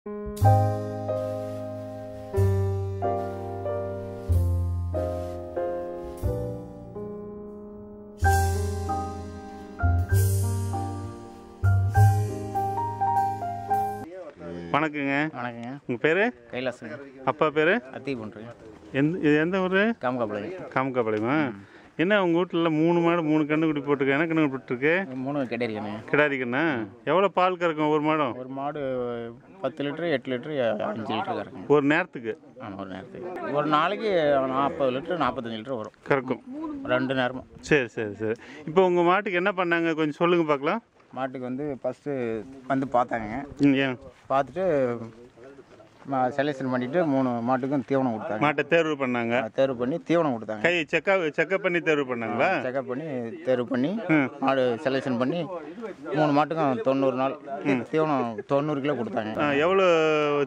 வணக்கங்க. வணக்கங்க. உங்கள் பேர்? கைலாசுங்க. அப்பா பேர்? அத்தி பண்ணுறேங்க. எந்த ஊர்? காமகாபாளையம். காமகாபாளையமா? என்ன உங்கள் வீட்டில் 3 மாடு 3 கன்றுக்குட்டி போட்டிருக்கு? என்ன கன்று போட்டுருக்கு? 3 கிடையாதுங்க. கிடாரி கண்ணா? எவ்வளோ பால் கறக்கும் ஒரு மாடம்? ஒரு மாடு 10 லிட்டரு 8 லிட்டரு 5 லிட்டரு கறக்கும். ஒரு நேரத்துக்கு? ஆமாம், ஒரு நேரத்துக்கு. ஒரு நாளைக்கு 40 லிட்டரு 45 லிட்டரு வரும் கறக்கும் 2 நேரமும். சரி சரி சரி. இப்போ உங்கள் மாட்டுக்கு என்ன பண்ணாங்க கொஞ்சம் சொல்லுங்கள் பார்க்கலாம். மாட்டுக்கு வந்து ஃபஸ்ட்டு வந்து பார்த்தாங்க. ஏன் பார்த்துட்டு செலெக்ஷன் பண்ணிவிட்டு 3 மாட்டுக்கும் தீவனம் கொடுத்தாங்க. மாட்டை தேர்வு பண்ணாங்க? தேர்வு பண்ணி தீவனம் கொடுத்தாங்க. கை செக்கப் பண்ணி தேர்வு பண்ணாங்களா? செக்அப் பண்ணி தேர்வு பண்ணி மாடு செலெக்ஷன் பண்ணி 3 மாட்டுக்கும் 90 நாள் தீவனம் 90 கிலோ கொடுத்தாங்க. எவ்வளோ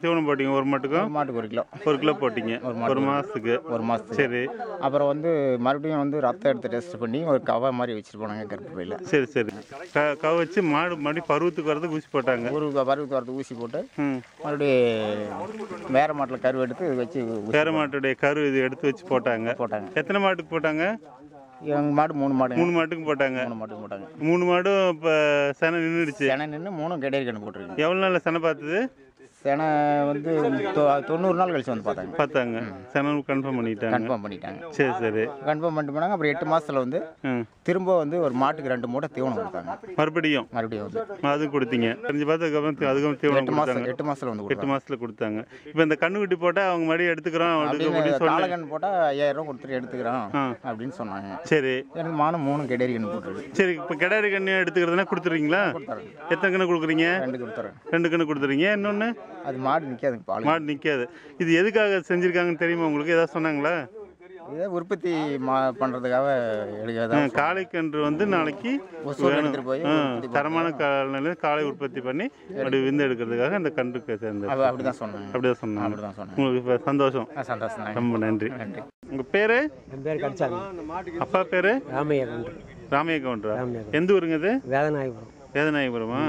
தீவனம் போட்டிங்க ஒரு மாட்டுக்கும்? மாட்டுக்கு 1 கிலோ. 1 கிலோ போட்டிங்க ஒரு மாதத்துக்கு? ஒரு மாதத்துக்கு. சரி. அப்புறம் வந்து மறுபடியும் வந்து ரத்தம் எடுத்து டெஸ்ட் பண்ணி ஒரு கவா மாதிரி வச்சுட்டு போனாங்க கருப்பையில். சரி சரி. கவ வச்சு மாடு மறுபடியும் பருவத்துக்கு வரதுக்கு ஊசி போட்டாங்க. ஒரு பருவத்துக்கு வரதுக்கு ஊசி போட்டு மறுபடியும் வேற மாட்டில் கரு எடுத்து வச்சு வேற மாட்டுடைய கரு இது எடுத்து வச்சு போட்டாங்க. எத்தனை மாட்டுக்கு போட்டாங்க? எங்கள் மாடு 3 மாடு. 3 மாட்டுக்கு போட்டாங்க. 3 மாட்டுக்கு போட்டாங்க. 3 மாடும் இப்போ செனை நின்றுடுச்சு. செனை நின்று 3 கிடையாது கண்ணு போட்டுருக்கு. எவ்வளோ நாள் செனை பார்த்தது? செனை வந்து 90 நாள் கழிச்சு வந்து பார்த்தாங்க. செனை கன்ஃபார்ம் பண்ணிட்டாங்க. சரி சரி. கன்ஃபார்ம் பண்ணிட்டு போனாங்க. அப்புறம் 8 மாதத்தில் வந்து திரும்ப வந்து ஒரு மாட்டுக்கு 2 மூட்டை தீவனம் கொடுத்தாங்க. மறுபடியும் வந்து அது கொடுத்தீங்க. தெரிஞ்சு பார்த்து அதுக்கும் தீவனம் 8 மாதத்தில் வந்து 8 மாதத்தில் கொடுத்தாங்க. இப்போ இந்த கண்ணுக்குட்டி போட்டால் அவங்க மறுபடியும் எடுத்துக்கிறோம் காலக்கண் போட்டால் 5000 ரூபா கொடுத்துட்டு எடுத்துக்கிறோம் அப்படின்னு சொன்னாங்க. சரி. எனக்கு மானம் 3 கிடாரி கண்ணு போட்டுருக்கு. சரி. இப்போ கிடாரி கண்ணு எடுத்துக்கிறதுனா கொடுத்துருவீங்களா? எத்தனை கண்ணு கொடுக்குறீங்க? 2 கொடுத்துறேன். 2 கண்ணு கொடுத்துறீங்க. இன்னொன்று அது மாடு நிற்காது. மாடு நிற்காது. இது எதுக்காக செஞ்சுருக்காங்கன்னு தெரியுமா உங்களுக்கு? ஏதாவது சொன்னாங்க? இதை உற்பத்தி பண்ணுறதுக்காக எடுக்காத காளைக்கன்று வந்து நாளைக்கு எடுத்துகிட்டு போய் தரமான காலநிலையில் காளை உற்பத்தி பண்ணி அப்படி விந்து எடுக்கிறதுக்காக அந்த கன்றுக்கு சேர்ந்தது. அப்படிதான் சொன்னாங்க. உங்களுக்கு இப்போ சந்தோஷம். ரொம்ப நன்றி. உங்கள் பேர்? என் பேர் கடிச்சாங்க. அப்பா பேர்? ராமையா கவுண்டரா? எந்த ஊருங்க இது? வேதநாயகபுரமா?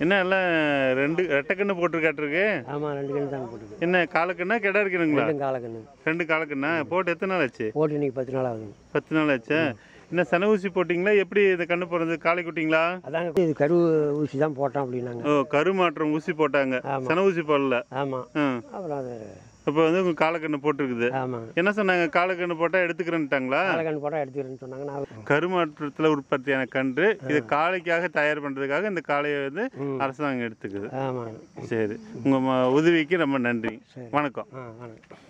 என்ன எல்லாம் 2 ரெட்டைக்கண்ணு போட்டுருக்காட்டிருக்கு? ஆமாம், 2 கண்ணு தான் போட்டுருக்கு. என்ன காலக்கண்ணா கிடா இருக்குதுங்களா? 2 காலக்கண்ணா போட்டு எத்தனை நாள் ஆச்சு? போட்டு இன்னைக்கு 10 நாள் ஆகுது. 10 நாள் ஆச்சா? என்ன சென ஊசி போட்டிங்களா? எப்படி இந்த கண்ணு போடுறது? காளை குட்டிங்களா? அதாங்க, இது கரு ஊசி தான் போட்டோம் அப்படின்னாங்க. ஓ, கரு மாற்றம் ஊசி போட்டாங்க. சென ஊசி போடல? ஆமாம். அப்புறம் அது இப்போ வந்து உங்கள் காலக்கண்ணு போட்டிருக்குது. ஆமாம். என்ன சொன்னாங்க? காலக்கண்ணு போட்டால் எடுத்துக்கிறேன்ட்டாங்களா? காலக்கண்ணு போட்டால் எடுத்துக்கிறேன்னு சொன்னாங்க. நான் கருமாற்றத்தில் உற்பத்தியான கன்று இது காளைக்காக தயார் பண்ணுறதுக்காக இந்த காளையை வந்து அரசாங்கம் எடுத்துக்குது. ஆமாம். சரி. உங்கள் உதவிக்கு ரொம்ப நன்றி. வணக்கம். வணக்கம்.